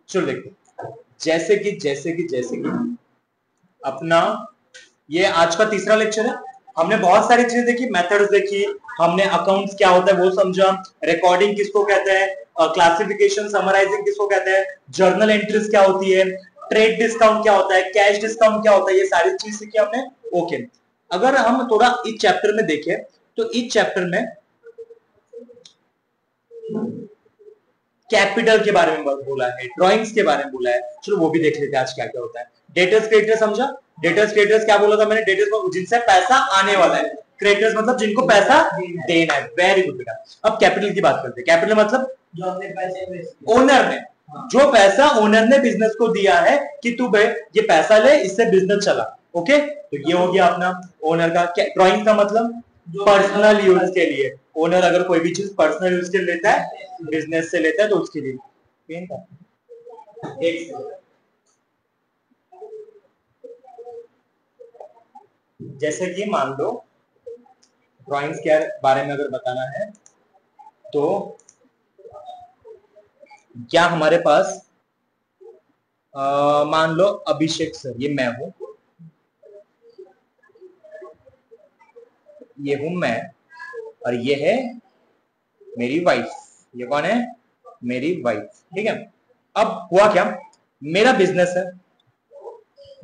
चलो देखते, जैसे कि अपना ये आज का तीसरा लेक्चर है। हमने बहुत सारी चीजें देखी, मेथड्स देखी, हमने अकाउंट्स क्या होता है वो समझा, रिकॉर्डिंग किसको कहते हैं, क्लासिफिकेशन समराइजिंग किसको कहते हैं, जर्नल एंट्रीज क्या होती है, ट्रेड डिस्काउंट क्या होता है, कैश डिस्काउंट क्या होता है, ये सारी चीज सीखी हमने। ओके, अगर हम थोड़ा इस चैप्टर में देखें तो इस चैप्टर में कैपिटल के बारे में बोला है, ड्राइंग्स के बारे में बोला है, चलो वो भी देख लेते हैं आज क्या क्या होता है। डेटर्स क्रेडिटर्स समझा, डेटर्स क्रेडिटर्स क्या बोला था मैंने, डेटर्स जिनसे पैसा आने वाला है, क्रेडिटर्स मतलब जिनको पैसा देना है। वेरी गुड बेटा। अब कैपिटल की बात करते हैं। कैपिटल मतलब जो अपने पैसे ओनर ने, जो पैसा ओनर ने बिजनेस को दिया है कि तू भाई ये पैसा ले, इससे बिजनेस चला। ओके, तो ये हो गया अपना ओनर का। ड्राइंग का मतलब पर्सनल यूज के लिए, ओनर अगर कोई भी चीज पर्सनल यूज के लिए लेता है, बिजनेस से लेता है, तो उसके लिए। एक जैसे कि मान लो ड्राइंग्स के बारे में अगर बताना है तो क्या हमारे पास मान लो अभिषेक सर, ये मैं हूं, ये हूं मैं, और ये है मेरी वाइफ। ये कौन है? मेरी वाइफ। ठीक है, अब हुआ क्या, मेरा बिजनेस है,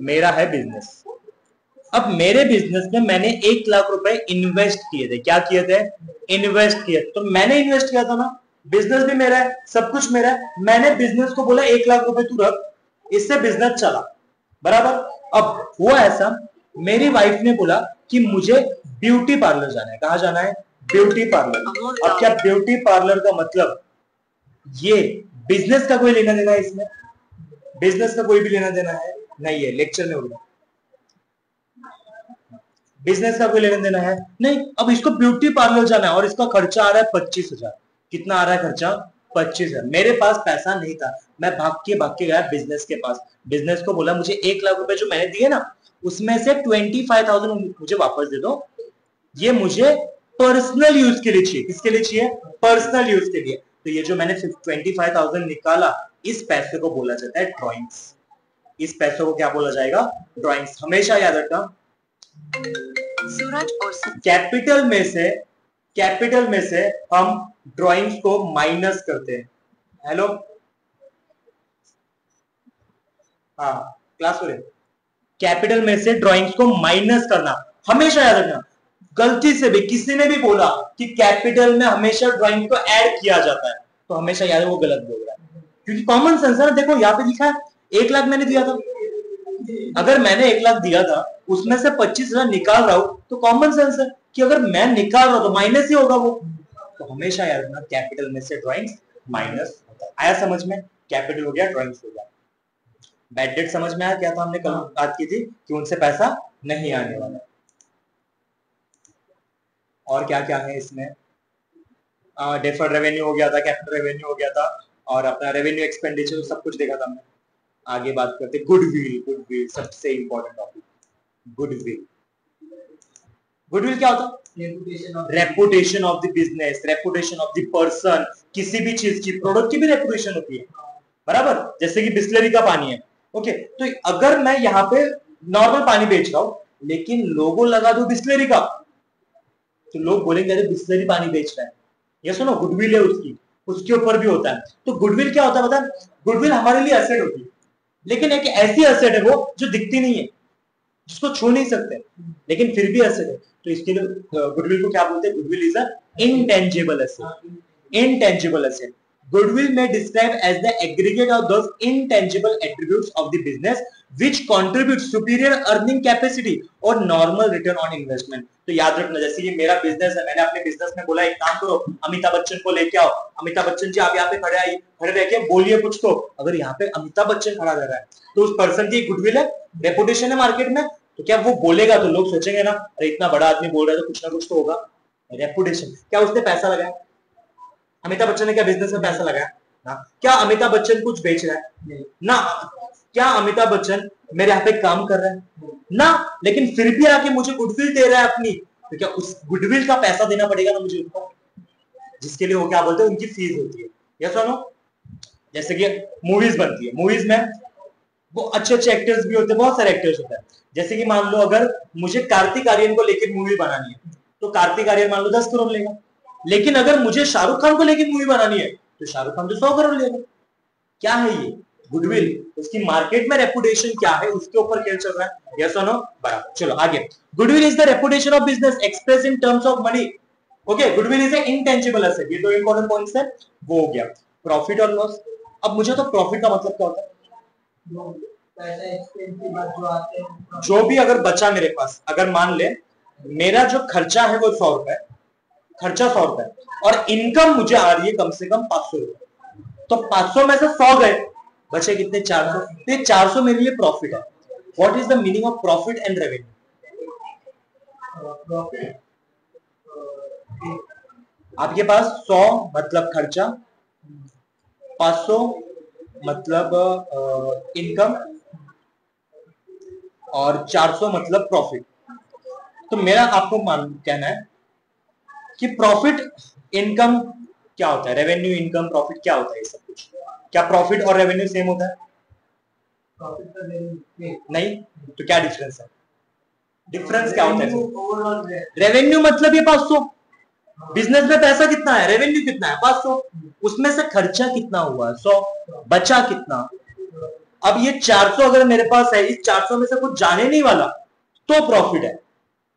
मेरा है बिजनेस। अब मेरे बिजनेस में मैंने 1 लाख रुपए इन्वेस्ट किए थे। क्या किए थे? इन्वेस्ट किए। तो मैंने इन्वेस्ट किया था ना, बिजनेस भी मेरा है, सब कुछ मेरा है। मैंने बिजनेस को बोला 1 लाख रुपए तू रख, इससे बिजनेस चला, बराबर। अब हुआ ऐसा, मेरी वाइफ ने बोला कि मुझे ब्यूटी पार्लर जाना है। कहाँ जाना है? Beauty parlour. अब क्या ब्यूटी पार्लर का मतलब ये बिजनेस का कोई लेना देना है इसमें? बिजनेस का कोई भी लेना देना है नहीं है, लेक्चर में होगा। बिजनेस का कोई लेना देना है नहीं। अब इसको ब्यूटी पार्लर जाना है और इसका खर्चा आ रहा है 25,000। कितना आ रहा है खर्चा? 25,000। मेरे पास पैसा नहीं था, मैं भाग के गया बिजनेस के पास। बिजनेस को बोला मुझे 1 लाख रुपए जो मैंने दिए ना, उसमें से 25,000 मुझे वापस दे दो, ये मुझे पर्सनल यूज के लिए चाहिए। किसके लिए चाहिए? पर्सनल यूज के लिए। तो ये जो मैंने 25,000 निकाला, इस पैसे को बोला जाता है ड्रॉइंग्स। इस पैसे को क्या बोला जाएगा? ड्रॉइंग्स। हमेशा याद रखना, सूरज और कैपिटल में से हम ड्राइंग्स को माइनस करते हैं। हेलो, हाँ क्लास हो रही। कैपिटल में से ड्राइंग्स को माइनस करना, हमेशा याद रखना। गलती से भी किसी ने भी बोला कि कैपिटल में हमेशा ड्राइंग को ऐड किया जाता है, तो हमेशा याद है वो गलत बोल रहा है, क्योंकि कॉमन सेंस है। देखो यहाँ पे लिखा है 1 लाख मैंने दिया था, अगर मैंने 1 लाख दिया था, उसमें से 25,000 निकाल रहा हूं, तो कॉमन सेंस है कि अगर मैं निकाल रहा हूं तो माइनस ही होगा वो। तो हमेशा याद रखना कैपिटल में से ड्राइंग्स माइनस होता है। आया समझ में? कैपिटल हो गया, ड्राइंग्स हो गया। बैड डेट समझ में आया? क्या था हमने कल बात की थी कि उनसे पैसा नहीं आने वाला। और क्या क्या है इसमें? डेफर्ड रेवेन्यू हो गया था, कैपिटल रेवेन्यू हो गया था, और अपना रेवेन्यू एक्सपेंडिचर सब कुछ देखा था हमने। आगे बात करते गुडविल। गुडविल सबसे इंपॉर्टेंट टॉपिक। गुडविल, गुडविल क्या होता है? Reputation of the business, reputation of the person. किसी भी चीज की, प्रोडक्ट की भी रेपुटेशन होती है, बराबर। जैसे कि बिस्लरी का पानी है, ओके, तो अगर मैं यहाँ पे नॉर्मल पानी बेच रहा हूं, लेकिन लोगो लगा दो बिस्लरी का, तो लोग बोलेंगे अरे बिस्लरी पानी बेच रहा है। ये सुनो, गुडविल है उसकी, उसके ऊपर भी होता है। तो गुडविल क्या होता है बता? गुडविल हमारे लिए एसेट होती है, लेकिन एक ऐसी एसेट है वो जो दिखती नहीं है, जिसको छू नहीं सकते, लेकिन फिर भी एसेट है। तो इसके लिए गुडविल को क्या बोलते हैं? Goodwill is a intangible asset. Intangible asset. Goodwill may describe as the aggregate of those intangible attributes of the business which contribute superior earning capacity or normal return on investment. तो याद रखना, जैसे ये मेरा बिजनेस है, मैंने अपने business में बोला एक काम करो, अमिताभ बच्चन को लेके आओ। अमिताभ बच्चन जी आप यहाँ पे खड़े रह के बोलिए कुछ तो। अगर यहाँ पे अमिताभ बच्चन खड़ा रह रहा है, तो उस पर्सन की गुडविल है, रेपुटेशन है मार्केट में, तो क्या वो बोलेगा तो लोग सोचेंगे ना, अरे इतना बड़ा आदमी बोल रहा है तो कुछ ना कुछ तो होगा। रेपुटेशन। क्या उसने पैसा लगाया? अमिताभ बच्चन ने क्या बिजनेस में पैसा लगाया ना? क्या अमिताभ बच्चन कुछ बेच रहा है ना? क्या अमिताभ बच्चन मेरे यहाँ पे काम कर रहा है ना? लेकिन फिर भी आके मुझे गुडविल दे रहा है अपनी, तो क्या उस गुडविल का पैसा देना पड़ेगा ना मुझे उनको, जिसके लिए वो क्या बोलते हैं, उनकी फीस होती है। यस और नो? जैसे कि मूवीज बनती है, मूवीज में वो अच्छे अच्छे एक्टर्स भी होते हैं, बहुत सारे एक्टर्स होते हैं। जैसे कि मान लो अगर मुझे कार्तिक आर्यन को लेकर मूवी बनानी है तो कार्तिक आर्यन मान लो 10 करोड़ लेगा, लेकिन अगर मुझे शाहरुख खान को लेकर मूवी बनानी है तो शाहरुख खान तो 100 करोड़ लेगा। क्या है ये? गुडविल, उसकी मार्केट में रेपुटेशन क्या है उसके ऊपर खेल चल रहा है। यस और नो? बराबर। चलो आगे। Goodwill is the reputation of business express in terms of money. Okay, goodwill is a intangible asset. ये दो इंपॉर्टेंट पॉइंट्स है, वो हो गया। प्रॉफिट और लॉस। अब मुझे तो प्रॉफिट का मतलब क्या होता है? जो भी अगर बचा मेरे पास, अगर मान ले मेरा जो खर्चा है वो 100 रुपए, खर्चा 100 रुपए और इनकम मुझे आ रही है कम से कम 500 रुपए, तो 500 में से 100 गए, बचे कितने? 400। तो ये 400 मेरे लिए प्रॉफिट है। What is the meaning of profit and revenue? आपके पास 100 मतलब खर्चा, 500 मतलब इनकम और 400 मतलब प्रॉफिट। तो मेरा आपको कहना है कि प्रॉफिट इनकम क्या होता है, रेवेन्यू इनकम प्रॉफिट क्या होता है, ये सब कुछ। क्या प्रॉफिट और रेवेन्यू सेम होता है? नहीं, तो क्या डिफरेंस है? डिफरेंस क्या होता है? रेवेन्यू मतलब ये 500, बिजनेस में पैसा कितना है, रेवेन्यू कितना है 500, उसमें से खर्चा कितना हुआ 100, बचा कितना। अब ये 400 अगर मेरे पास है, इस 400 में से कुछ जाने नहीं वाला तो प्रॉफिट है।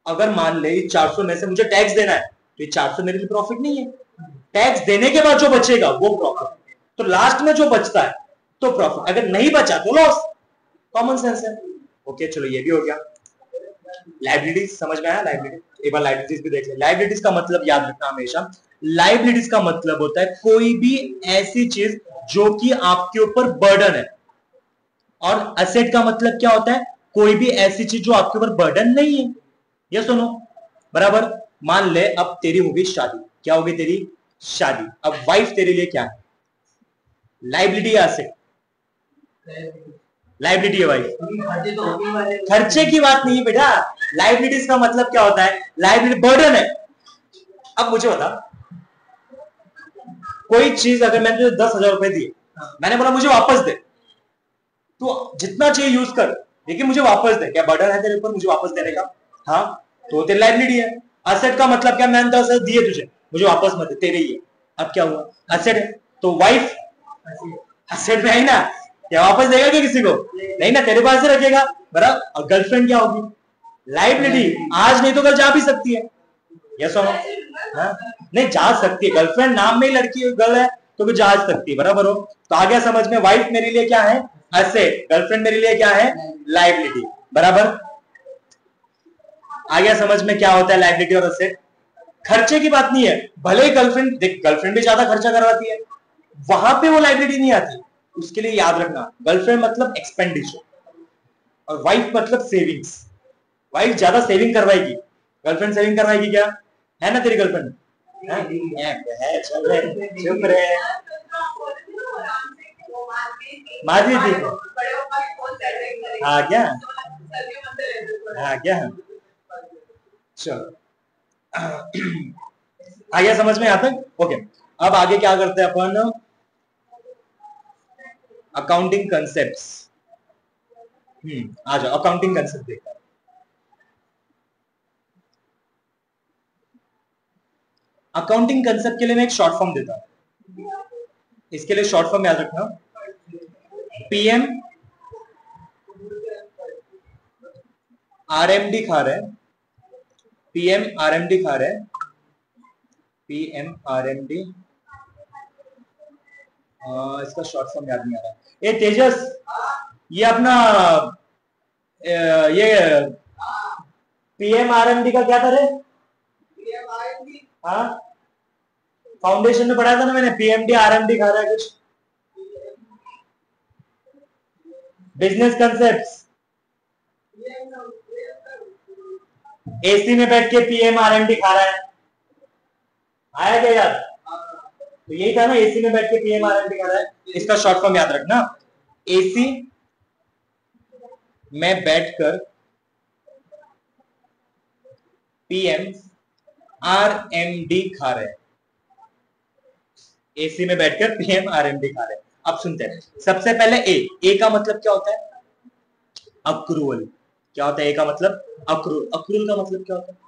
अगर मान ले इस 400 में से मुझे टैक्स देना है तो ये 400 मेरे लिए प्रॉफिट नहीं है। टैक्स देने के बाद जो बचेगा वो प्रॉफिट। तो लास्ट में जो बचता है तो प्रॉफिट, अगर नहीं बचा तो लॉस। कॉमन सेंस है। ओके चलो ये भी हो गया। लाइबिलिटीज समझ में आया? लाइबिलिटी एक बार लाइबिलिटीज भी देख ले। लाइबिलिटीज का मतलब याद रखना हमेशा, लाइबिलिटीज का मतलब होता है कोई भी ऐसी चीज जो कि आपके ऊपर बर्डन है। और असेट का मतलब क्या होता है? कोई भी ऐसी चीज जो आपके ऊपर बर्डन नहीं है। ये सुनो बराबर। मान ले अब तेरी होगी शादी, क्या होगी तेरी? शादी। अब वाइफ तेरे लिए क्या है? लाइबिलिटी या असेट? लाइबिलिटी है वाइफ। खर्चे की बात नहीं बेटा, लाइबिलिटीज का मतलब क्या होता है? लाइबिलिटी बर्डन है। अब मुझे बता, कोई चीज अगर मैंने तुझे 10,000 रुपए दिए, मैंने बोला मुझे वापस दे, तो जितना चाहिए यूज कर, लेकिन मुझे वापस दे, क्या बर्डन है तेरे ऊपर मुझे वापस देने का? हाँ, तो तेरी लाइबिलिटी है। असेट का मतलब क्या? मैंने 10,000 दिए तुझे, मुझे वापस मत दे, तेरे ही है। अब क्या हुआ? असेट है। तो वाइफ असेट में है ना, क्या वापस देगा क्या किसी को? नहीं ना, तेरे पास ही रखेगा। बराबर। और गर्लफ्रेंड क्या होगी? लाइबिलिटी। आज नहीं तो कल जा भी सकती है। यस और नो? नहीं, जा सकती है। गर्लफ्रेंड नाम में ही लड़की गर्ल है तो भी जा सकती है। बराबर हो? तो आ गया समझ में, वाइफ मेरे लिए क्या है? असेट। गर्लफ्रेंड मेरे लिए क्या है? लाइबिलिटी। बराबर। आ गया समझ में क्या होता है लाइबिलिटी और असेट? खर्चे की बात नहीं है, भले ही गर्लफ्रेंड, देख गर्लफ्रेंड भी ज्यादा खर्चा करवाती है, वहां पे वो लाइबिलिटी नहीं आती। उसके लिए याद रखना, गर्लफ्रेंड मतलब एक्सपेंडिचर और वाइफ मतलब सेविंग्स। वाइफ ज्यादा सेविंग करवाएगी, गर्लफ्रेंड सेविंग करवाएगी क्या? है ना तेरी गर्लफ्रेंड? है, चल रहे, चुप रहे। माधी थी। हाँ क्या? हाँ क्या? चलो आ गया समझ में यहाँ तक? ओके। अब आगे क्या करते हैं अपन? Accounting concepts. आ जाओ, अकाउंटिंग कंसेप्ट देखते हैं। अकाउंटिंग कंसेप्ट के लिए मैं एक शॉर्ट फॉर्म देता हूं। इसके लिए शॉर्ट फॉर्म याद रखना, पीएम आरएमडी खा रहे हैं, पीएम आरएमडी खा रहे हैं, पीएम आरएमडी। इसका शॉर्ट फॉर्म याद नहीं आ रहा। ए तेजस, ये अपना ये पीएम आरएमडी का क्या था रे? हाँ, फाउंडेशन में पढ़ा था ना मैंने, पीएमडी आरएमडी खा रहा है कुछ। Business concepts. एसी में बैठ के पीएम आरएमडी खा रहा है, आया क्या याद? तो यही था ना, एसी में बैठ के पीएम आरएमडी खा रहा है। इसका शॉर्ट फॉर्म याद रखना, एसी में बैठकर पीएम आरएमडी खा रहे हैं। एसी में बैठकर पीएम आरएमडी खा रहे हैं। अब सुनते हैं। सबसे पहले ए का मतलब क्या होता है? अक्रूवल। क्या होता है ए का मतलब? अक्रूवल। अक्रूवल का मतलब क्या होता है?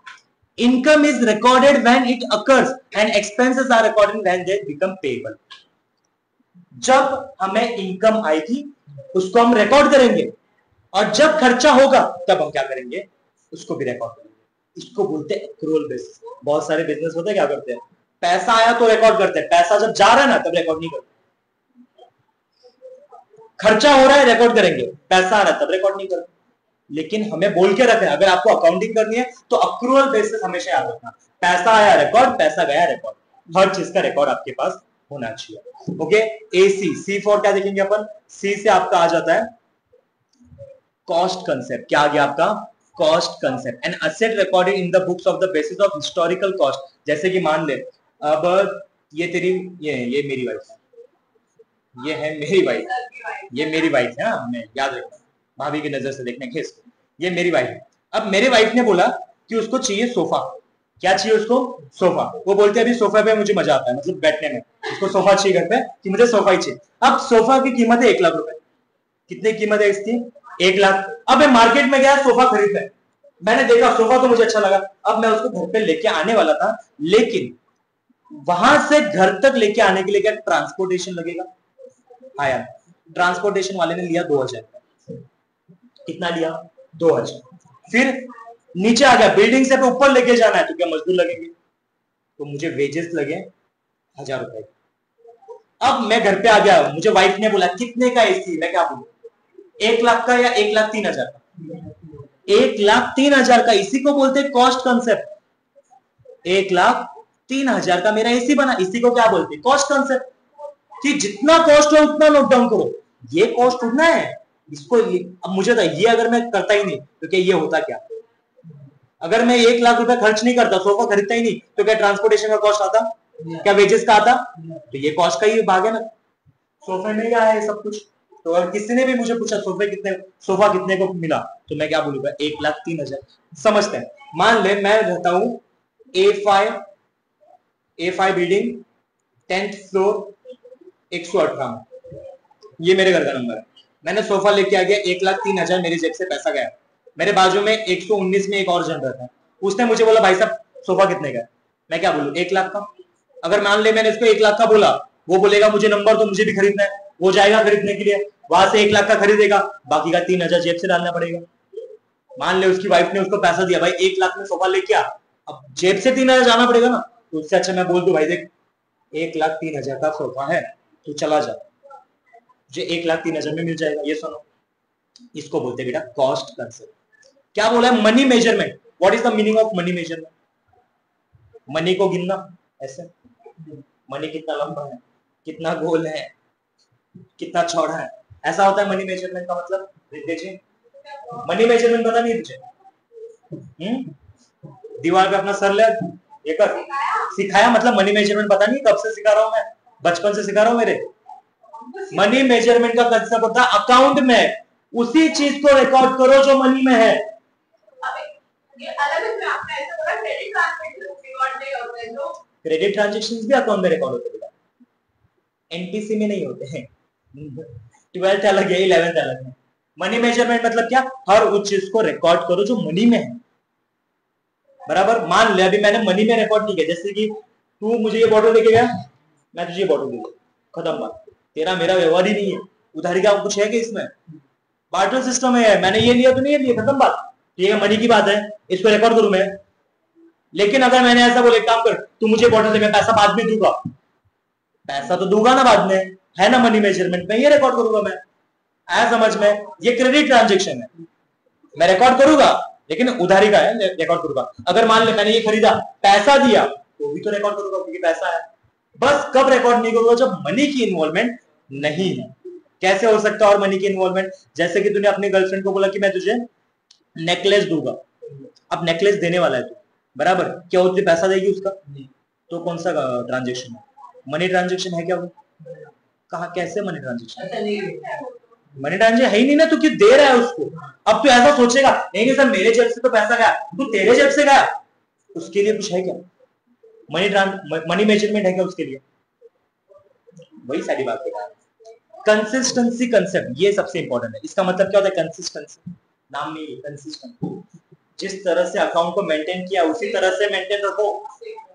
Income is recorded when it occurs and expenses are recorded when they become payable. जब हमें इनकम आएगी उसको हम रिकॉर्ड करेंगे, और जब खर्चा होगा तब हम क्या करेंगे? उसको भी रिकॉर्ड करेंगे। इसको बोलते हैं एक्रूअल बेसिस। बहुत सारे बिजनेस होते हैं क्या करते हैं, पैसा आया तो रिकॉर्ड करते हैं, पैसा जब जा रहा है ना तब रिकॉर्ड नहीं करते। खर्चा हो रहा है रिकॉर्ड करेंगे, पैसा आ रहा है तब रिकॉर्ड नहीं करते। लेकिन हमें बोल के रखें, अगर आपको अकाउंटिंग करनी है तो अक्रूअल बेसिस हमेशा याद रखना। पैसा आया रिकॉर्ड, पैसा गया रिकॉर्ड, हर चीज का रिकॉर्ड आपके पास होना चाहिए। ओके, ए सी फॉर क्या देखेंगे अपन? सी से आपका आ जाता है कॉस्ट कंसेप्ट। क्या आ गया आपका? Cost concept. An asset recorded in the books of the basis of historical cost. जैसे कि मान ले अब ये तेरी ये मेरी वाइफ है, ये है मेरी वाइफ, ये मेरी वाइफ है, हमें याद रखना, भाभी की नजर से देखने के इसको, ये मेरी वाइफ है। अब मेरे वाइफ ने बोला कि उसको चाहिए सोफा। क्या चाहिए उसको? सोफा। वो बोलते हैं अभी सोफा पे मुझे मजा आता है, मतलब बैठने में, उसको सोफा चाहिए घर पे, कि मुझे सोफा ही चाहिए। अब सोफा की कीमत है 1 लाख रुपए। कितनी कीमत है इसकी? 1 लाख। अब मैं मार्केट में गया सोफा खरीदने, मैंने देखा सोफा तो मुझे अच्छा लगा, अब मैं उसको घर पे लेके आने वाला था, लेकिन वहां से घर तक लेके आने के लिए क्या ट्रांसपोर्टेशन लगेगा? आया, ट्रांसपोर्टेशन वाले ने लिया 2,000। कितना लिया? 2,000। फिर नीचे आ गया, बिल्डिंग से ऊपर लेके जाना है तो क्या मजदूर लगेंगे, तो मुझे वेजेस लगे 1,000 रुपए। अब मैं घर पे आ गया, मुझे वाइफ ने बोला कितने का एसी, मैं क्या बोलूं? 1 लाख का या 1,03,000 का? 1,03,000 का। इसी को बोलते हैं कॉस्ट कंसेप्ट। 1,03,000 का मेरा एसी बना, इसी को क्या बोलते हैं? Cost concept. कि जितना कॉस्ट हो उतना नोट डाउन करो, ये कॉस्ट उतना है, इसको अब मुझे तो ये अगर मैं करता ही नहीं तो क्या ये होता क्या? अगर मैं 1 लाख रुपए खर्च नहीं करता, सोफा खरीदता ही नहीं, तो क्या ट्रांसपोर्टेशन का कॉस्ट आता? क्या वेजेस का आता? तो ये कॉस्ट का ही भाग है ना, सोफे में ही आया है सब कुछ। तो अगर किसी ने भी मुझे पूछा सोफा कितने को मिला, तो मैं क्या बोलूंगा? 1,03,000। समझते हैं। मान ले मैं रहता हूं A5 बिल्डिंग 10th फ्लोर 118 में, ये मेरे घर का नंबर है। मैंने सोफा लेके आ गया, 1,03,000 मेरी जेब से पैसा गया। मेरे बाजू में 119 में एक और जन रहता है, उसने मुझे बोला भाई साहब सोफा कितने का? मैं क्या बोलूं? 1 लाख का। अगर मान ले मैंने इसको 1 लाख का बोला, वो बोलेगा मुझे नंबर तो मुझे भी खरीदना है, वो जाएगा खरीदने के लिए, वहां से 1 लाख का खरीदेगा, बाकी का 3,000 जेब से डालना पड़ेगा। मान ले उसकी वाइफ ने उसको पैसा दिया, भाई 1 लाख में सोफा लेके आ, अब जेब से 3,000 जाना पड़ेगा ना, तो उससे अच्छा मैं बोल दूं भाई देख 1,03,000 का सोफा है, तू चला जा, मुझे 1,03,000 में मिल जाएगा। ये सुनो, इसको बोलते हैं बेटा कॉस्ट कंसेप्ट। क्या बोला है? Money measurement. What is the meaning of money measurement? Money को गिनना, ऐसे मनी कितना लंबा है, कितना गोल है, कितना चौड़ा है, ऐसा होता है मनी मेजरमेंट का मतलब। देखिए मनी मेजरमेंट पता नहीं तुझे? दीवार पे अपना सर ले, ये कर, सिखाया मतलब मनी मेजरमेंट पता नहीं? कब से सिखा रहा हूं मैं, बचपन से सिखा रहा हूं मेरे। मनी मेजरमेंट का कंसेप्ट होता है अकाउंट में उसी चीज को रिकॉर्ड करो जो मनी में है। क्रेडिट ट्रांजेक्शन भी अकाउंट में रिकॉर्ड होते हैं, एनपीसी में नहीं होते हैं। 12th अलग है, 11th अलग है। मनी मेजरमेंट मतलब क्या? हर उस चीज को रिकॉर्ड करो जो मनी में है। बराबर। मान ले अभी मैंने मनी में रिकॉर्ड नहीं किया, जैसे कि तू मुझे ये बॉटल देके गया, मैं तुझे ये बॉटल दे दूं, खत्म बात, तेरा मेरा व्यवहार ही नहीं है, उधारी का कुछ है कि इसमें? बार्टर सिस्टम है, मैंने ये लिया तो नहीं लिया, खत्म बात। ठीक है, मनी की बात है, इसको रिकॉर्ड करूं मैं। लेकिन अगर मैंने ऐसा बोले काम कर तू मुझे बॉटल दे, मैं पैसा बाद में दूंगा, पैसा तो दूंगा ना बाद में, है ना मनी मेजरमेंट में, ये रिकॉर्ड करूंगा मैं। आया समझ में? ये क्रेडिट ट्रांजेक्शन है, मैं रिकॉर्ड करूंगा लेकिन उधारी का है, रिकॉर्ड करूंगा। अगर मान ले मैंने ये खरीदा, पैसा दिया, तो भी तो रिकॉर्ड करूंगा क्योंकि पैसा है। बस कब रिकॉर्ड नहीं करूंगा? जब मनी की इन्वॉल्वमेंट नहीं है। कैसे हो सकता है और मनी की इन्वॉल्वमेंट? जैसे कि तूने अपनी गर्लफ्रेंड को बोला कि मैं तुझे नेकलेस दूंगा, अब नेकलेस देने वाला है तू, बराबर, क्या वो तुझे पैसा देगी उसका? तो कौन सा ट्रांजेक्शन है? मनी ट्रांजेक्शन है क्या वो? कहा कैसे मनी ट्रांजेक्शन? मनी ट्रांजेक्शन है ही नहीं ना, तू क्यों दे रहा है उसको? अब तू ऐसा सोचेगा नहीं सर मेरे जेब से तो पैसा गया, तू तेरे जेब से गया, उसके लिए कुछ है क्या? मनी मेजरमेंट है क्या उसके लिए? वही सारी बात है। कंसिस्टेंसी कंसेप्ट ये सबसे इंपॉर्टेंट है। इसका मतलब क्या होता है कंसिस्टेंसी, नाम में ही कंसिस्टेंट, जिस तरह से अकाउंट को मेंटेन किया उसी तरह से मेंटेन रखो।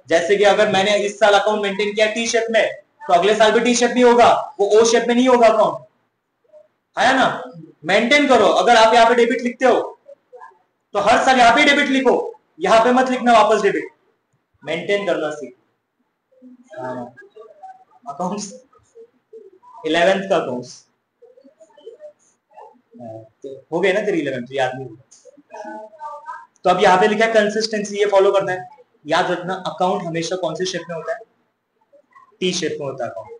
जैसे कि अगर मैंने इस साल अकाउंट मेंटेन किया टी शेप में, तो अगले साल भी टी शेप नहीं होगा, वो ओ शेप में नहीं होगा अकाउंट, है ना। मेंटेन करो। अगर आप यहाँ पे डेबिट लिखते हो तो हर साल यहाँ पे डेबिट लिखो, यहाँ पे मत लिखना वापस डेबिट। मेंटेन करना सीखो। अकाउंट्स 11th का अकाउंट्स तो हो गए ना तेरी 11th, याद नहीं होगा। तो अब यहाँ पे लिखा है कंसिस्टेंसी, ये फॉलो करना है। याद रखना अकाउंट हमेशा कौन से शेप में होता है, टी शेप में होता है अकाउंट।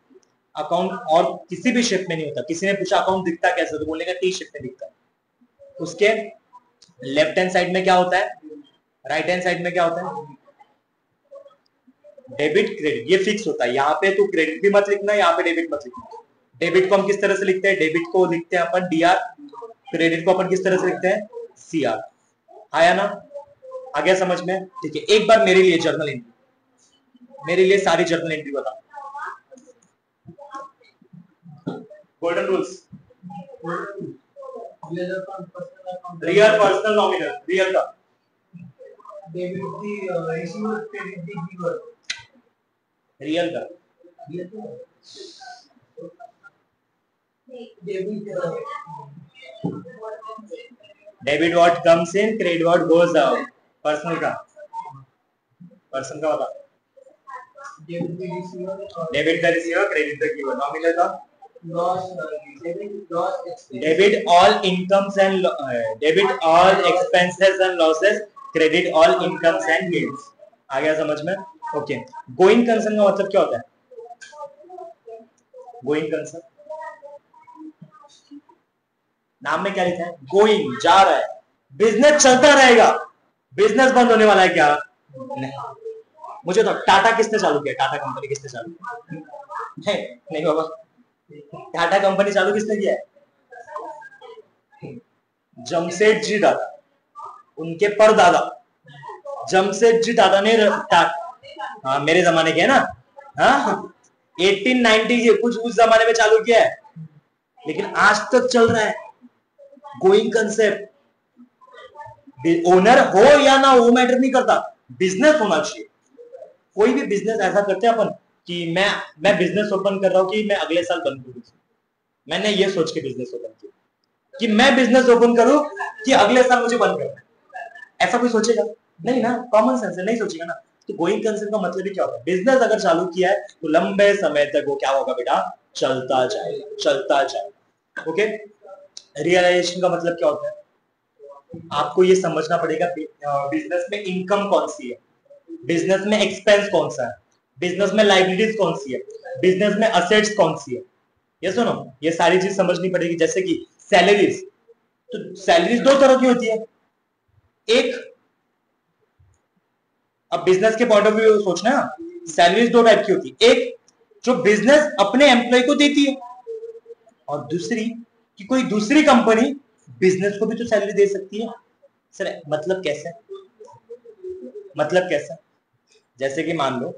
अकाउंट और किसी भी शेप में नहीं होता। किसी ने पूछा अकाउंट दिखता कैसे, तो बोलेगा टी शेप में दिखता है। उसके लेफ्ट हैंड साइड में क्या होता है, राइट हैंड साइड में क्या होता है, डेबिट क्रेडिट, ये फिक्स होता है। यहाँ पे तो क्रेडिट भी मत लिखना, यहाँ पे डेबिट मत लिखना। डेबिट को हम किस तरह से लिखते हैं, डेबिट को लिखते हैं अपन डीआर, क्रेडिट को अपन किस तरह से लिखते हैं सीआर। आया ना, आ गया समझ में? ठीक है, एक बार मेरे लिए जर्नल एंट्री, मेरे लिए सारी जर्नल एंट्री बता। Golden rules, real personal nominal, real का रियल का debit what comes in, credit what goes out. Personal का, पर्सन का बता। डेबिट का रिसीवर, क्रेडिट का गिवर। नॉमिनल का debit all incomes and debit all expenses and losses, credit all incomes and gains. आ गया समझ में? ओके। गोइंग कंसर्न का मतलब क्या होता है? गोइंग कंसर्न नाम में क्या लिखा है, गोइंग, जा रहा है, बिजनेस चलता रहेगा, बिजनेस बंद होने वाला है क्या? नहीं। मुझे तो टाटा किसने चालू किया, टाटा कंपनी किसने चालू किया? नहीं बाबा, टाटा कंपनी चालू किसने किया है? जमशेदजी टाटा, उनके परदादा जमशेदजी टाटा ने हाँ, मेरे जमाने के है ना, हाँ 1890 के कुछ उस जमाने में चालू किया है, लेकिन आज तक चल रहा है। गोइंग कंसेप्ट, ओनर हो या ना हो मैटर नहीं करता, बिजनेस होना चाहिए। कोई भी बिजनेस ऐसा करते हैं अपन कि मैं बिजनेस ओपन कर रहा हूं कि मैं अगले साल बंद करूं। मैंने ये सोच के बिजनेस ओपन किया कि मैं बिजनेस ओपन करूं कि अगले साल मुझे बंद करना है। ऐसा कोई सोचेगा नहीं ना, कॉमन सेंस है, नहीं सोचेगा ना। तो गोइंग कंसेप्ट का मतलब ही क्या होता है, बिजनेस अगर चालू किया है तो लंबे समय तक वो क्या होगा बेटा, चलता जाएगा, चलता जाएगा। ओके। रियलाइजेशन का मतलब क्या होता है, आपको ये समझना पड़ेगा बिजनेस में इनकम कौन सी है, बिजनेस में एक्सपेंस कौन सा है, बिजनेस में लाइबिलिटीज कौन सी है, बिजनेस में असेट्स कौन सी है। ये सुनो, ये सारी चीज समझनी पड़ेगी। जैसे कि सैलरीज, तो सैलरीज दो तरह की होती है। एक, अब बिजनेस के पॉइंट ऑफ व्यू सोचना है, सैलरीज दो टाइप की होती है। एक जो बिजनेस अपने एम्प्लॉय को देती है, और दूसरी कि कोई दूसरी कंपनी बिजनेस को भी तो सैलरी दे सकती है। सर मतलब कैसे, मतलब कैसे? जैसे कि मान लो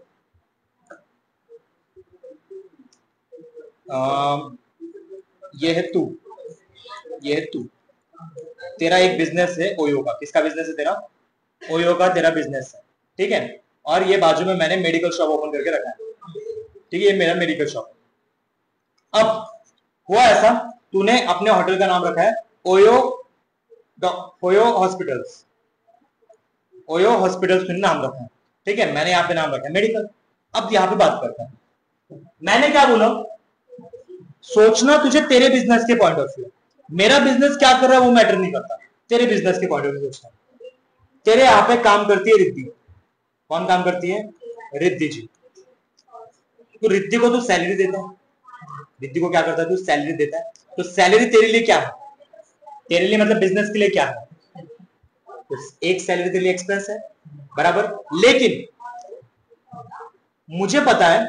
ये है तू, ये है तू, तेरा एक बिजनेस है ओयो का। किसका बिजनेस है तेरा? ओयो का तेरा बिजनेस है, ठीक है। और ये बाजू में मैंने मेडिकल शॉप ओपन करके रखा है, ठीक है, ये मेरा मेडिकल शॉप। अब हुआ ऐसा, तूने अपने होटल का नाम रखा है OYO, OYO hospitals, OYO hospitals तूने नाम रखा है, ठीक है। मैंने यहाँ पे नाम रखा है मेडिकल। अब यहाँ पे बात करता है, मैंने क्या बोला, सोचना तुझे तेरे बिजनेस के पॉइंट ऑफ व्यू। मेरा बिजनेस क्या कर रहा है वो मैटर नहीं करता, तेरे बिजनेस के पॉइंट ऑफ व्यू सोचना। तेरे यहाँ पे काम करती है रिद्धि। कौन काम करती है? रिद्धि जी। तो रिद्धि को तू सैलरी देता है, रिद्धि को क्या करता है, तू सैलरी देता है। तो सैलरी तेरे लिए क्या है, तेरे लिए मतलब बिजनेस के लिए क्या है, तो एक सैलरी तेरे लिए एक्सपेंस है, बराबर। लेकिन मुझे पता है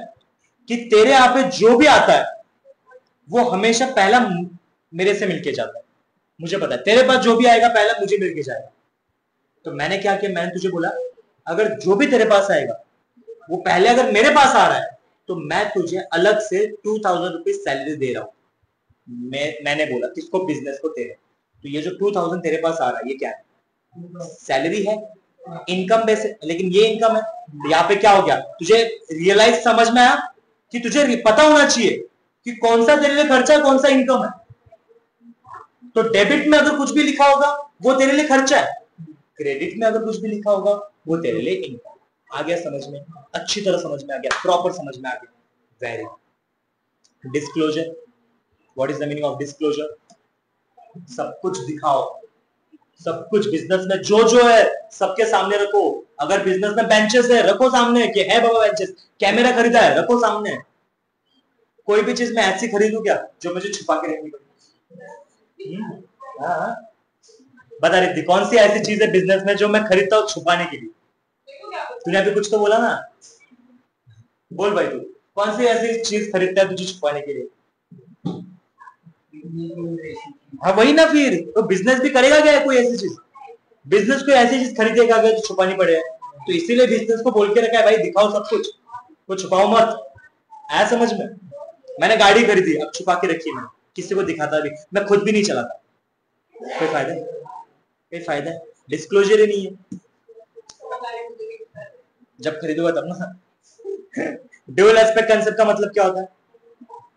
कि तेरे यहाँ पे जो भी आता है वो हमेशा पहला मेरे से मिलके जाता है। मुझे पता है तेरे पास जो भी आएगा पहला मुझे मिलके जाएगा। तो मैंने क्या किया, मैंने तुझे बोला अगर जो भी तेरे पास आएगा वो पहले अगर मेरे पास आ रहा है तो मैं तुझे अलग से 2000 रुपीज सैलरी दे रहा हूं। मैंने बोला किसको, बिजनेस को, तेरे। तो ये जो 2000 तेरे पास आ रहा है, ये क्या है? सैलरी है, इनकम बेस, लेकिन ये इनकम है। यहाँ पे क्या हो गया, तुझे रियलाइज समझ में आया कि तुझे पता होना चाहिए कि कौन सा तेरे लिए खर्चा है, कौन सा इनकम है। तो डेबिट में अगर कुछ भी लिखा होगा वो तेरे लिए खर्चा है, क्रेडिट में अगर कुछ भी लिखा होगा वो तेरे लिए इनकम। आ गया समझ में? अच्छी तरह समझ में आ गया, प्रॉपर समझ में आ गया। Very. Disclosure, what is the meaning of disclosure? सब कुछ दिखाओ, सब कुछ बिजनेस में जो जो है सबके सामने रखो। अगर बिजनेस में बेंचेस है, रखो सामने कि है बाबा बेंचेस। कैमरा खरीदा है, रखो सामने। कोई भी चीज मैं ऐसी खरीदू क्या जो मुझे छुपा के रखनी पड़े? हाँ, बता रही थी कौन सी ऐसी चीज है बिजनेस में जो मैं खरीदता हूँ छुपाने के लिए? तूने अभी कुछ तो बोला ना, बोल भाई, तू कौन सी ऐसी चीज खरीदता है तुझे छुपाने के लिए? हाँ वही ना, फिर तो बिजनेस भी करेगा क्या है कोई ऐसी चीज? बिजनेस कोई ऐसी चीज खरीदेगा अगर जो छुपानी पड़े? तो इसीलिए बिजनेस को बोल के रखा है भाई, दिखाओ सब कुछ, कुछ छुपाओ मत। आया समझ में? मैंने गाड़ी खरीदी, अब छुपा के रखी, मैंने किसी को दिखाता भी, मैं खुद भी नहीं चलाता। कोई फायदा? कोई फायदा? डिस्क्लोजर ही नहीं है। जब खरीदूंगा तब ना। ड्यूअल एस्पेक्ट कंसेप्ट का मतलब क्या होता है?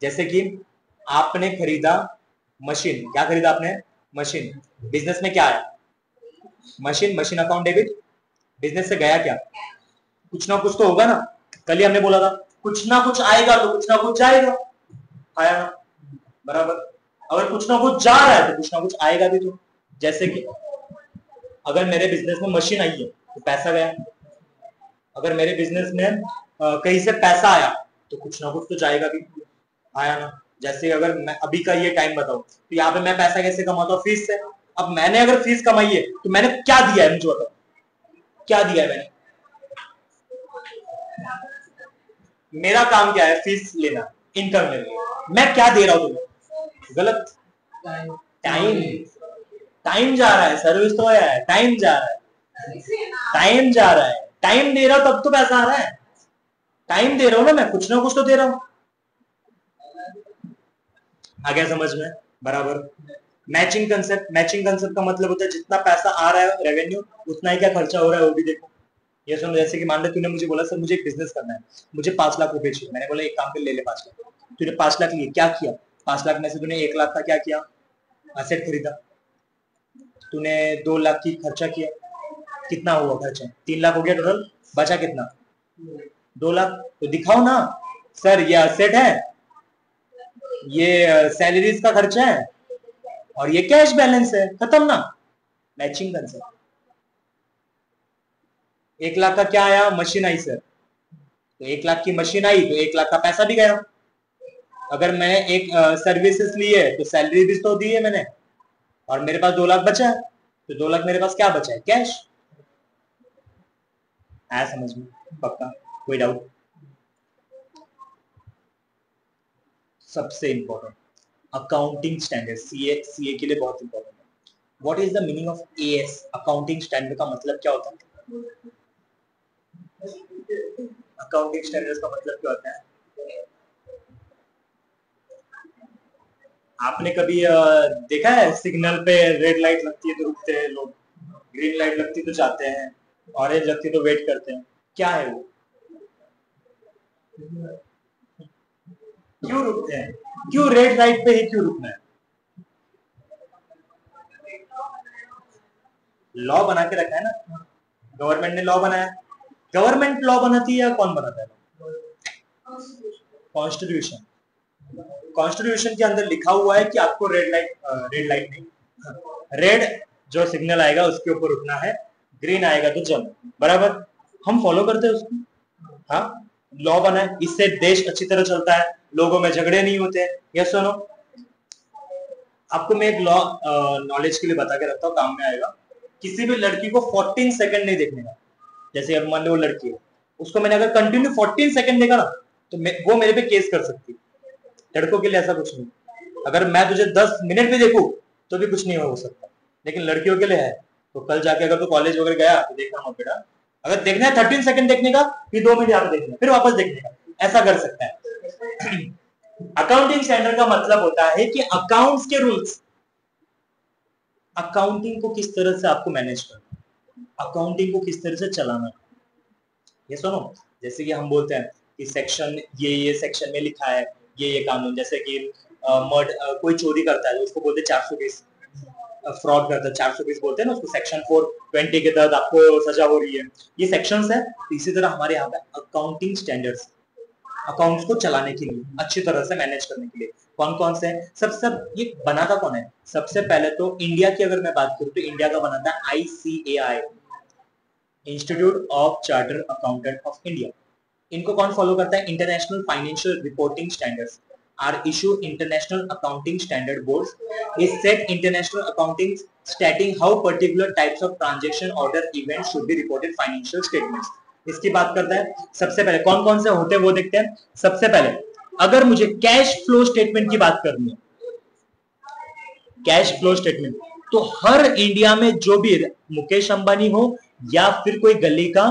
जैसे कि आपने खरीदा मशीन, क्या खरीदा आपने? मशीन। बिजनेस में क्या है? Machine, machine account debit. Business से गया क्या? कुछ ना कुछ तो होगा ना। कल ही हमने बोला था कुछ ना कुछ आएगा तो कुछ ना कुछ जाएगा, आया ना? बराबर। अगर कुछ ना कुछ जा रहा है तो कुछ ना कुछ आएगा भी। तो जैसे कि अगर मेरे बिजनेस में मशीन आई है तो पैसा गया। अगर मेरे बिजनेस में कहीं से पैसा आया तो कुछ ना कुछ तो जाएगा भी, आया ना? जैसे अगर मैं अभी का ये टाइम बताऊं तो यहाँ पे मैं पैसा कैसे कमाता हूँ? फीस से। अब मैंने अगर फीस कमाई है तो मैंने क्या दिया है मुझे बताओ, क्या दिया है मैंने? मेरा काम क्या है? फीस लेना, इनकम लेना। मैं क्या दे रहा हूं तुम्हें? गलत। टाइम। टाइम जा रहा है, सर्विस तो है, टाइम जा रहा है, टाइम जा रहा है। टाइम दे रहा हूं तब तो पैसा आ रहा है। टाइम दे रहा हूं ना मैं, कुछ ना कुछ तो दे रहा हूं। आ गया समझ में? बराबर। मैचिंग कंसेप्ट, मैचिंग कंसेप्ट का मतलब होता है जितना पैसा आ रहा है रेवेन्यू, उतना ही क्या खर्चा हो रहा है वो भी देखो। ये सुनो, जैसे कि मान ले तूने मुझे बोला सर मुझे एक बिजनेस करना है, मुझे 5 लाख रुपए चाहिए। मैंने बोला एक काम कर, ले ले 5 लाख। तूने 5 लाख लिए, क्या किया? 5 लाख में से तूने 1 लाख का क्या किया? असेट खरीदा। तूने 2 लाख की खर्चा किया, कितना हुआ खर्चा? 3 लाख हो गया टोटल। बचा कितना? 2 लाख। तो दिखाओ ना सर ये असेट है, ये सैलरीज का खर्चा है, और ये कैश बैलेंस है, खत्म ना। Matching concept. 1 लाख का क्या आया? मशीन आई सर, तो 1 लाख की मशीन आई तो 1 लाख का पैसा भी गया। अगर मैंने एक सर्विसेज ली है तो सैलरी भी तो दी है मैंने, और मेरे पास 2 लाख बचा है, तो 2 लाख मेरे पास क्या बचा है? कैश। आया समझ में? पक्का? कोई डाउट? सबसे इंपॉर्टेंट अकाउंटिंग स्टैंडर्ड, सीए के लिए बहुत इंपॉर्टेंट है। What is the meaning of as? Accounting standard का मतलब क्या होता है? अकाउंटिंग स्टैंडर्ड का मतलब क्या होता है? आपने कभी देखा है सिग्नल पे रेड लाइट लगती है तो रुकते हैं लोग, ग्रीन लाइट लगती है तो जाते हैं, ऑरेंज लगती है तो वेट करते हैं, क्या है वो? क्यों रुकते हैं? क्यों रेड लाइट पे ही क्यों रुकना है? लॉ बना के रखा है ना, गवर्नमेंट ने लॉ बनाया। गवर्नमेंट लॉ बनाती है या कौन बनाता है? कॉन्स्टिट्यूशन। कॉन्स्टिट्यूशन के अंदर लिखा हुआ है कि आपको रेड लाइट नहीं, रेड जो सिग्नल आएगा उसके ऊपर रुकना है, ग्रीन आएगा तो जंप। बराबर। हम फॉलो करते हैं उसको। हाँ, लॉ बना है, इससे देश अच्छी तरह चलता है, लोगों में झगड़े नहीं होते। यस सुनो, आपको मैं एक लॉ नॉलेज के लिए बता के रखता हूँ, काम में आएगा। किसी भी लड़की को 14 सेकंड नहीं देखने का। जैसे अब मान लो वो लड़की है, उसको मैंने अगर कंटिन्यू 14 सेकंड देखा ना तो वो मेरे पे केस कर सकती है। लड़कों के लिए ऐसा कुछ नहीं, अगर मैं तुझे 10 मिनट भी देखूं तो भी कुछ नहीं हो सकता, लेकिन लड़कियों के लिए है। तो कल जाके अगर तू कॉलेज वगैरह गया तो देखना मत बेटा, अगर देखना है 13 सेकंड देखने का, फिर 2 मिनट यहाँ पे देखना, फिर वापस देखने का, ऐसा कर सकता है। अकाउंटिंग स्टैंडर्ड का मतलब होता है कि अकाउंट्स के रूल्स, अकाउंटिंग को किस तरह से आपको मैनेज करना, अकाउंटिंग को किस तरह से चलाना। ये सुनो, जैसे कि हम बोलते हैं कि सेक्शन ये सेक्शन में लिखा है, ये कानून, जैसे कि कोई चोरी करता है तो उसको बोलते हैं 420, फ्रॉड करता है 420 बोलते हैं ना उसको, सेक्शन 420 के तहत आपको सजा हो रही है, ये सेक्शंस है। इसी तरह हमारे यहाँ पे अकाउंटिंग स्टैंडर्ड्स, अकाउंट्स को चलाने के लिए, अच्छी तरह से मैनेज करने के लिए कौन कौन से हैं, सब ये बनाता कौन है। सबसे पहले तो इंडिया की अगर मैं बात करूं तो इंडिया का बनाता है ICAI, institute of chartered accountant of India. इनको कौन फॉलो करता है, international financial reporting standards are issue international accounting standard boards is set international accounting stating how particular types of transaction order event should be reported financial statements. इसकी बात करता है। सबसे पहले कौन कौन से होते हैं वो देखते हैं। सबसे पहले अगर मुझे कैश फ्लो स्टेटमेंट की बात करनी है, कैश फ्लो स्टेटमेंट, तो हर इंडिया में जो भी मुकेश अंबानी हो या फिर कोई गली का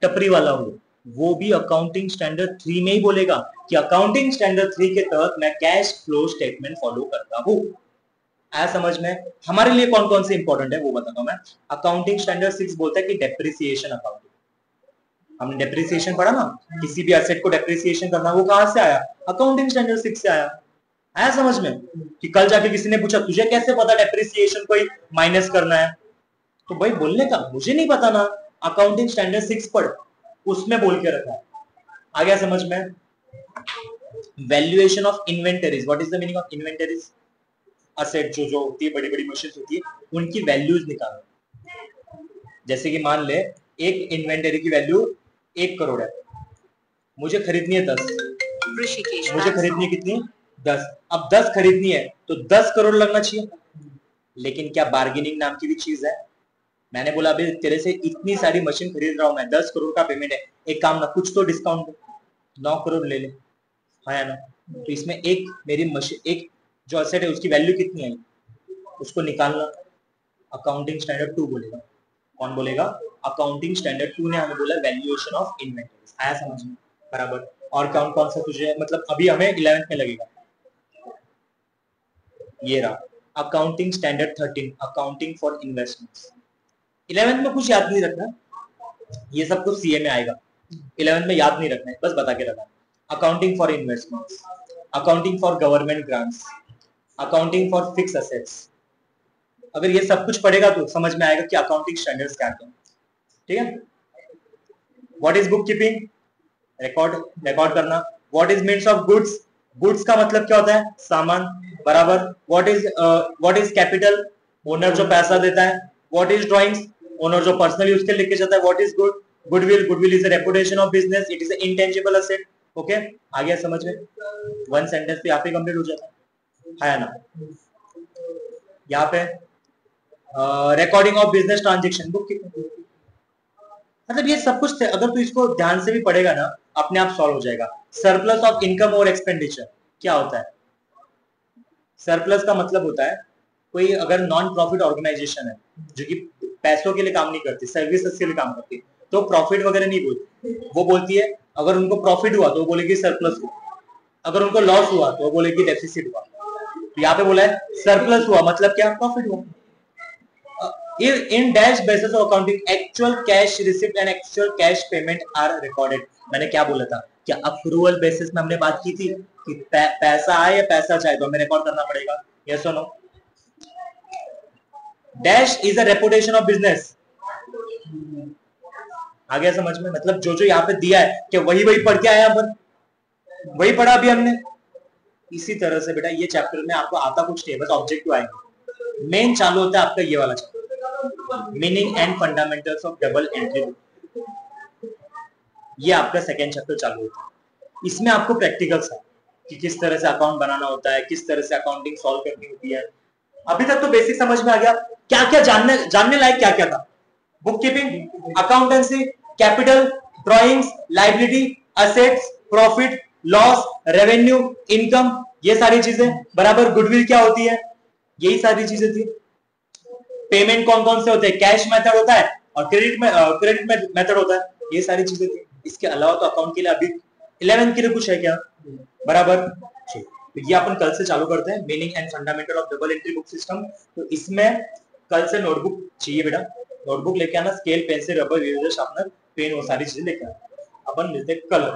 टपरी वाला हो, वो भी अकाउंटिंग स्टैंडर्ड 3 में ही बोलेगा कि अकाउंटिंग स्टैंडर्ड 3 के तहत मैं कैश फ्लो स्टेटमेंट फॉलो करता हूं। आया समझ में। हमारे लिए कौन कौन से इंपॉर्टेंट है वो बताता हूं मैं। अकाउंटिंग स्टैंडर्ड 6 बोलता है कि डेप्रिसिएशन अकाउंटिंग, हमने डेप्रिसिएशन पढ़ा ना, किसी भी एसेट को डेप्रिसिएशन करना, वो कहां से आया, अकाउंटिंग स्टैंडर्ड 6 से आया। आया समझ में कि कल जाके किसी ने पूछा तुझे कैसे पता डेप्रिसिएशन कोई माइनस करना है, तो भाई बोलने का मुझे नहीं पता ना, अकाउंटिंग स्टैंडर्ड 6 पढ़, उसमें बोल के रखा है। आ गया समझ में। Valuation of inventories, what is the meaning of inventories, asset जो होती है, बड़ी बड़ी मशीन होती है, उनकी वैल्यूज निकालना। जैसे कि मान ले एक इन्वेंटरी की वैल्यू 1 करोड़ है, मुझे खरीदनी है 10, मुझे खरीदनी है कितनी, 10। अब 10 खरीदनी है तो 10 करोड़ लगना चाहिए, लेकिन क्या बार्गेनिंग नाम की भी चीज है। मैंने बोला अभी तेरे से इतनी सारी मशीन खरीद रहा हूं मैं, 10 करोड़ का पेमेंट है, एक काम ना, कुछ तो डिस्काउंट 9 करोड़ ले ले, है ना। तो इसमें एक मेरी मशीन, एक जो एसेट है उसकी वैल्यू कितनी है उसको निकालना, अकाउंटिंग स्टैंडर्ड 2 बोलेगा। कौन बोलेगा, अकाउंटिंग स्टैंडर्ड 2 ने हमें बोला वैल्यूएशन ऑफ इन्वेंटरीज। आया समझ में, बराबर। और कौन कौन सा तुझे, मतलब अभी हमें 11th में लगेगा, ये रहा accounting standard 13, accounting for investments. 11th में कुछ याद नहीं रखना, ये सब कुछ सीए में आएगा, 11th में याद नहीं रखना है, बस बता के रखना। Accounting for investments, accounting for government grants, accounting for fix assets. अगर ये सब कुछ पढ़ेगा तो समझ में आएगा कि अकाउंटिंग स्टैंडर्ड्स क्या हैं। ठीक है। What is book keeping, record करना। What is means of goods, goods का मतलब क्या होता है, सामान, बराबर। व्हाट इज कैपिटल, ओनर जो पैसा देता है। व्हाट इज ड्राइंग्स, ओनर जो पर्सनल यूज के लिए लेके जाता है। What is goodwill, goodwill is a reputation of business, it is a intangible asset. Okay, आ गया समझ में। वन सेंटेंस पे यहाँ पे कंप्लीट हो जाता है ना। यहाँ पे recording of business transaction, book keeping, मतलब ये सब कुछ अगर तू इसको ध्यान से भी पढ़ेगा ना अपने आप सॉल्व हो जाएगा। सरप्लस ऑफ इनकम और एक्सपेंडिचर क्या होता है, सरप्लस का मतलब होता है कोई अगर नॉन प्रॉफिट ऑर्गेनाइजेशन है जो कि पैसों के लिए काम नहीं करती, सर्विसेज के लिए काम करती, तो प्रॉफिट वगैरह नहीं बोलती, वो बोलती है अगर उनको प्रॉफिट हुआ तो वो बोलेगी सरप्लस हुआ, अगर उनको लॉस हुआ तो वो बोलेगी डेफिसिट हुआ। तो यहाँ पे बोला है सरप्लस हुआ मतलब क्या, प्रॉफिट हुआ। In dash basis of accounting, actual cash receipt and actual cash payment are recorded। मैंने क्या बोला था, क्या अक्रूवल बेसिस में हमने बात की थी कि पैसा आए या पैसा चाहे तो हमें रिकॉर्ड करना पड़ेगा, यस और no. Dash is a reputation of business, आ गया समझ में, मतलब जो जो यहाँ पे दिया है क्या वही वही पढ़ के आया अपन, वही पढ़ा अभी हमने। इसी तरह से बेटा ये चैप्टर में आपको आता कुछ नहीं, बस ऑब्जेक्टिव आएंगे। मेन चालू होता है आपका ये वाला chapter, meaning and fundamentals of double entry, ये आपका सेकेंड चैप्टर चालू होता है। इसमें आपको प्रैक्टिकल्स है कि किस तरह से अकाउंट बनाना होता है, किस तरह से अकाउंटिंग सॉल्व करनी होती है। अभी तक तो बेसिक समझ में आ गया, क्या क्या जानने लायक क्या क्या था, book keeping, accountancy, capital, drawings, liability, assets, profit, loss, revenue, income, ये सारी चीजें, बराबर। गुडविल क्या होती है, यही सारी चीजें थी। पेमेंट कौन कौन से होते हैं, कैश मेथड होता है और क्रेडिट मेथड होता है, ये सारी चीजें थी। इसके अलावा तो अकाउंट के लिए अभी 11th के लिए कुछ है क्या, बराबर। ठीक, तो ये अपन कल से चालू करते हैं, meaning and fundamental of double entry book system. तो इसमें कल से नोटबुक चाहिए बेटा, नोटबुक लेके आना, scale pencil rubber eraser sharpener pen वो सारी चीजें लेके आना। अपन मिलते हैं कल।